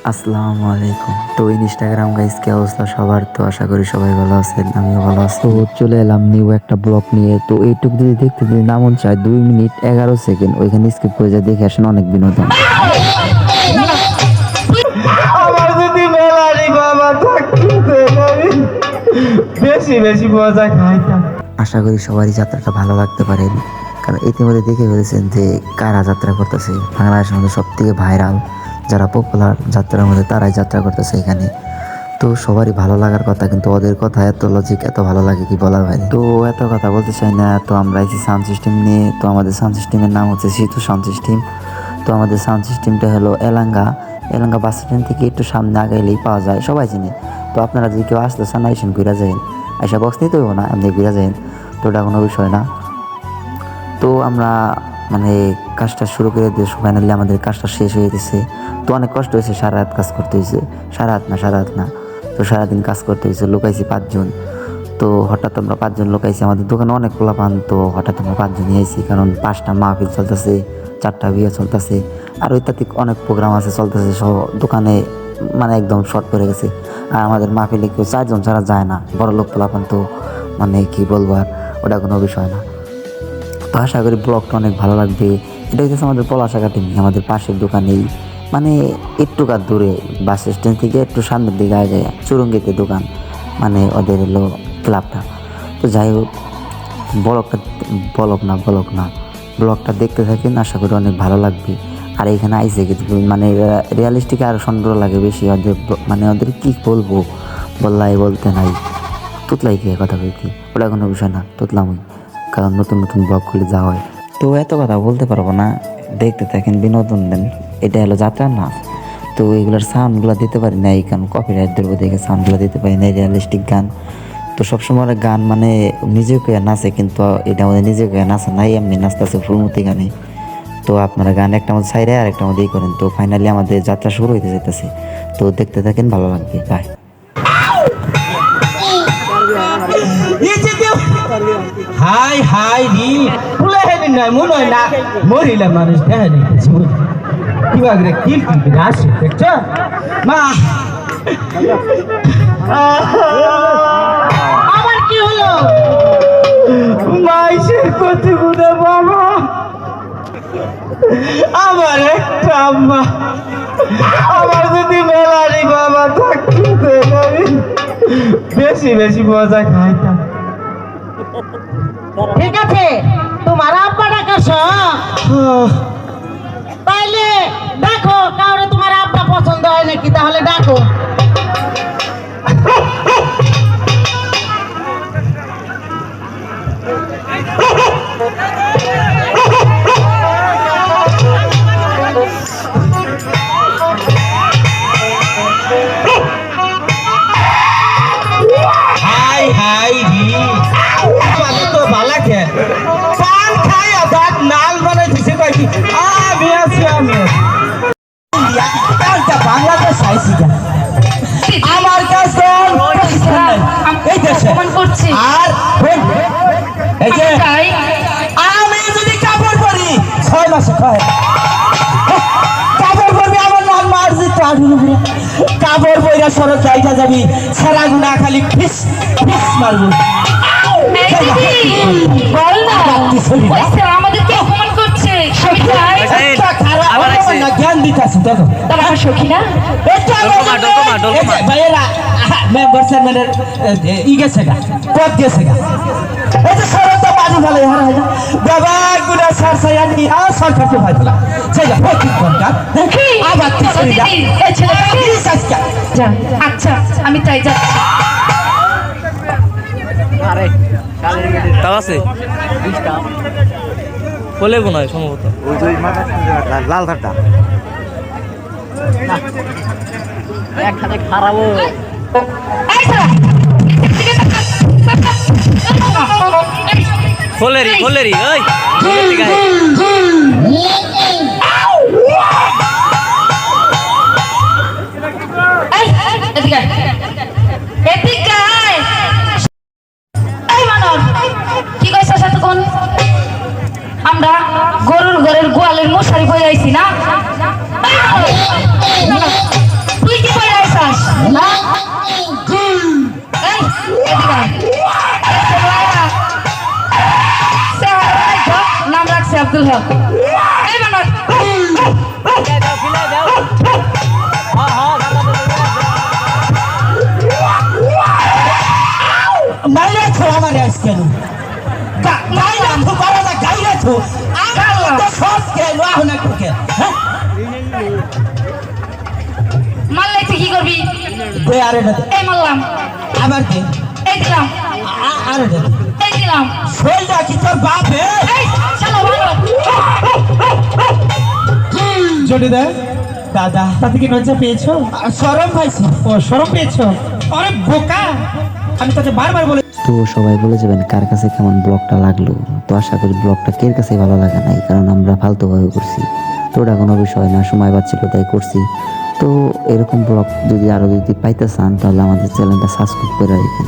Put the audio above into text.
আসসালামু আলাইকুম। তো ইনস্টাগ্রাম গাইস কি অবস্থা সবার? তো আশা করি সবাই ভালো আছেন, আমিও ভালো আছি। তো চলে এলাম নিউ একটা ব্লগ নিয়ে। তো এইটুক যদি দেখতে যদি না মন চায় 2 মিনিট 11 সেকেন্ড ওইখানে স্কিপ করে যায়, দেখে আসেন, অনেক বিনোদন। আমার যদি মেলারি বাবা থাকতো আমি বেশি বেশি মজা খাইতাম। আশা করি সবারই যাত্রাটা ভালো লাগতে পারে, কারণ ইতিমধ্যে দেখে ফেলেছেন যে কারা যাত্রা করতেছে। বাংলাদেশের মধ্যে সব থেকে ভাইরাল যারা পপুলার যাত্রার মধ্যে তারাই যাত্রা করতেছে এখানে। তো সবারই ভালো লাগার কথা, কিন্তু ওদের কথা এত লজিক, এত ভালো লাগে কি বলার বাইরে। তো এত কথা বলতে চাই না। তো আমরা এসেছি সাউন্ড সিস্টেম নিয়ে। তো আমাদের সাউন্ড সিস্টেমের নাম হচ্ছে সিতু সাউন্ড সিস্টেম। তো আমাদের সাউন্ড সিস্টেমটা হলো এলাঙ্গা বাস স্ট্যান্ড থেকে একটু সামনে আগাইলেই পাওয়া যায়, সবাই চিনে। তো আপনারা যদি কেউ আসতে চান আইসেন, ঘুরে যাইন, আইসা বক্স নিতে হইব না, এমনি ঘুরে যাইন। তো ওটা কোনো বিষয় না। তো আমরা মানে কাজটা শুরু করে দিয়েছি, ফাইনালি আমাদের কাজটা শেষ হয়ে গেছে। তো অনেক কষ্ট হয়েছে, সারা রাত কাজ করতে হয়েছে। সারা রাত না, তো সারাদিন কাজ করতে হয়েছে। লোকাইছি 5 জন। তো হঠাৎ আমরা 5 জন লোকাইছি, আমাদের দোকানে অনেক পোলাপান। তো হঠাৎ আমরা 5 জন আইছি, কারণ 5টা মাহফিল চলতেছে, 4টা বিয়ে চলতেছে, আর ঐতাত্ত্বিক অনেক প্রোগ্রাম আছে চলতেছে। সব দোকানে মানে একদম শর্ট পড়ে গেছে। আর আমাদের মাহফিলে কেউ 4 জন ছাড়া যায় না, বড় লোক পোলাপান। তো মানে কি বলবো আর, ওটা কোনো বিষয় না। তো আশা করি ব্লগটা অনেক ভালো লাগবে। এটা হচ্ছে আমাদের পলাশাঘাটে নেই, আমাদের পাশের দোকানেই, মানে একটু কার দূরে, বাস স্ট্যান্ড থেকে একটু সামনের দিকে আগে চুরঙ্গিতে দোকান, মানে ওদের হলো ক্লাবটা। তো যাই হোক, ব্লগটা ব্লগ না ব্লগটা দেখতে থাকেন, আশা করি অনেক ভালো লাগবে। আর এখানে আইসে কিন্তু মানে রিয়ালিস্টিক আরও সুন্দর লাগে বেশি। ওদের মানে ওদের কী বলবো, বলতে নাই, তুতলাই গিয়ে কথা বলছি, ওটা কোনো বিষয় না, তুতলামই, কারণ নতুন নতুন ব্লগ খুলে যাওয়া হয়। তো এত কথা বলতে পারবো না, দেখতে থাকেন, বিনোদন দেন। এটা হলো যাত্রার নাচ। তো এগুলোর সাউন্ডগুলো দিতে পারি না, এই কারণ কপিরাইট ধরবো দেখে সাউন্ডগুলো দিতে পারি না, রিয়ালিস্টিক গান। তো সবসময় গান মানে নিজেকে নাচে, কিন্তু এটা আমাদের নিজেকে নাচে নাই, এমনি নাচতেছে ফুলমতি গানে। তো আপনারা গান একটা মধ্যে সাইডে আর একটা মধ্যেই করেন। তো ফাইনালি আমাদের যাত্রা শুরু হইতে যেতেছে। তো দেখতে থাকেন, ভালো লাগবে, বাই। হাই হাই রি ফুলে হেবি নাই মনে হয় না মরিলা মানুষ দেখে নি কিবা করে কি আসে দেখছ মা আবার কি হলো? মাইসের কত গুণে বাবা আমার একটা আম্মা আমার যদি মেলারি বাবা থাকতো আমি বেশি বেশি মজা খাইতাম। ঠিক আছে, তোমার আব্বা ডাকাস, তাইলে দেখো কাউরে তোমার আব্বা পছন্দ হয় নাকি, তাহলে ডাকো। হাই হাই রি মানে তো ভালো খেয়ে পান খাইয়া দাঁত নাল বানাই দিছে কয়েকটি আমি আছি বাংলাদেশ আইসি আমার কাছে এই দেশে আর এই যে আমি যদি কাপড় পরি 6 মাসে খায় কাপড় পরবি আমার নাম মারজি কাপড় পইরা সরক যাইতা যাবি সারা গুনা খালি ফিস ফিস মারবো বল না, আমাদেরকে অপমান করছে। জ্ঞান দিতেছি দেখো তোমার সখী না, ভাইয়েরা মেম্বার চেয়ারম্যানের ই গেছে গা পদ গেছে গা এই যে সরক তো বাড়ি ভালো হারা হয় না বাবা গুনা সার সাইয়া নি আর সরকারকে ভাই ফেলা সেই যা প্রত্যেক ঘন্টা আবার তিসরি যা এই ছেলেটাকে যা। আচ্ছা, আমি তাই যাচ্ছি। তাও আছে বলে মনে হয় সম্ভবত লাল ধারটা একসাথে খারাপও খোলেরি ওই আমরা গরুর ঘরের গোয়ালের মশারি বয়ে আইছি না, দে আর এটা দে এই মারলাম, আবার দে এই দিলাম, আর এটা দে এই দিলাম, শৈলটা কি তোর বাপ হে এই শালা ভালো। জোরে দে দাদা তাতে কি লজ্জা পেয়েছো? সরম পাইছি ও শরম পেয়েছো? আরে বোকা, আমি তোকে বারবার বলে তো সবাই বলে যাবেন কার কাছে কেমন ব্লগটা লাগলো। তো আশা করি ব্লগটা কের কাছে ভালো লাগে নাই, কারণ আমরা ফালতুভাবে করছি। তো ওটা কোনো বিষয় না, সময় পাচ্ছিল তাই করছি। তো এরকম ব্লগ যদি আরও যদি পাইতে চান তাহলে আমাদের চ্যানেলটা সাবস্ক্রাইব করে রাখেন।